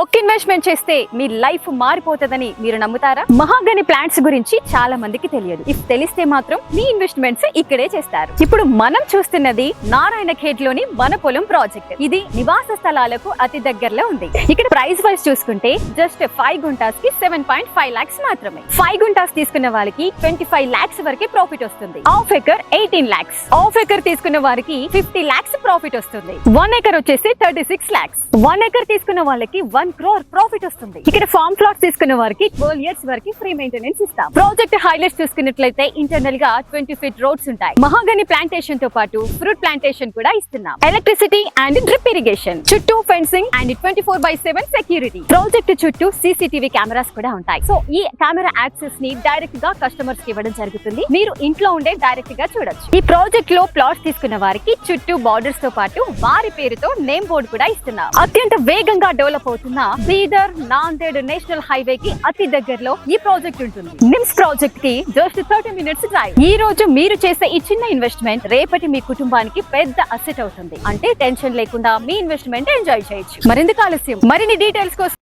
ఒక్క ఇన్వెస్ట్మెంట్ చేస్తే మీ లైఫ్ మారిపోతుందని మీరు నమ్ముతారా? మహాగని ప్లాంట్స్ గురించి చాలా మందికి తెలియదు. ఇఫ్ తెలిస్తే మాత్రం మీ ఇన్వెస్ట్మెంట్స్ ఇక్కడే చేస్తారు. ఇప్పుడు మనం చూస్తున్నది నారాయణఖేడ్ లోని మన పొలం ప్రాజెక్ట్. ఇది నివాస స్థలాలకు అతి దగ్గరలో ఉంది. ఇక్కడ ప్రైస్ వైజ్ చూసుకుంటే జస్ట్ 5 గుంటాస్ కి 7.5 lakhs మాత్రమే. 5 గుంటాస్ తీసుకున్న వాళ్ళకి 25 lakhs వరకే ప్రాఫిట్ వస్తుంది. Half acre 18 lakhs, half acre తీసుకున్న వారికి 50 lakhs ప్రాఫిట్ వస్తుంది. 1 ఎకర్ వచ్చేసి 36 lakhs, 1 ఎకర్ తీసుకున్న వాళ్ళకి 1 crore ప్రాఫిట్ వస్తుంది. ఇక్కడ ఫార్మ్ ప్లాట్స్ తీసుకున్న వారికి 12 years వరకు ఫ్రీ మెయింటెనెన్స్ ఇస్తాం. ప్రాజెక్ట్ హైలైట్స్ చూసుకున్నట్లయితే ఇంటర్నల్ గా 20 feet రోడ్స్ ఉంటాయి. మహాగని ప్లాంటేషన్ తో పాటు ఫ్రూట్ ప్లాంటేషన్ కూడా ఇస్తున్నాం. ఎలక్ట్రిసిటీ అండ్ డ్రిప్ ఇరిగేషన్, చుట్టూ ఫెన్సింగ్ అండ్ 24/7 సెక్యూరిటీ. ప్రాజెక్ట్ చుట్టూ CCTV కెమెరాస్ కూడా ఉంటాయి. సో ఈ కెమెరా యాక్సెస్ ని డైరెక్ట్ గా కస్టమర్స్ కి ఇవ్వడం జరుగుతుంది. మీరు ఇంట్లో ఉండే డైరెక్ట్ గా చూడొచ్చు. ఈ ప్రాజెక్ట్ లో ప్లాట్స్ తీసుకున్న వారికి చుట్టూ బార్డర్స్ తో పాటు వారి పేరుతో నేమ్ బోర్డు కూడా ఇస్తున్నాం. అత్యంత వేగంగా డెవలప్ అవుతున్న బీదర్ నాందేడ్ నేషనల్ హైవే కి అతి దగ్గరలో ఈ ప్రాజెక్ట్ ఉంటుంది. నిమ్స్ ప్రాజెక్ట్ కి జస్ట్ 30 minutes డ్రైవ్. ఈ రోజు మీరు చేసే ఈ చిన్న ఇన్వెస్ట్మెంట్ రేపటి మీ కుటుంబానికి పెద్ద అసెట్ అవుతుంది. అంటే టెన్షన్ లేకుండా మీ ఇన్వెస్ట్మెంట్ ఎంజాయ్ చేయొచ్చు. మరెందుకు ఆలస్యం? మరిన్ని డీటెయిల్స్ కోసం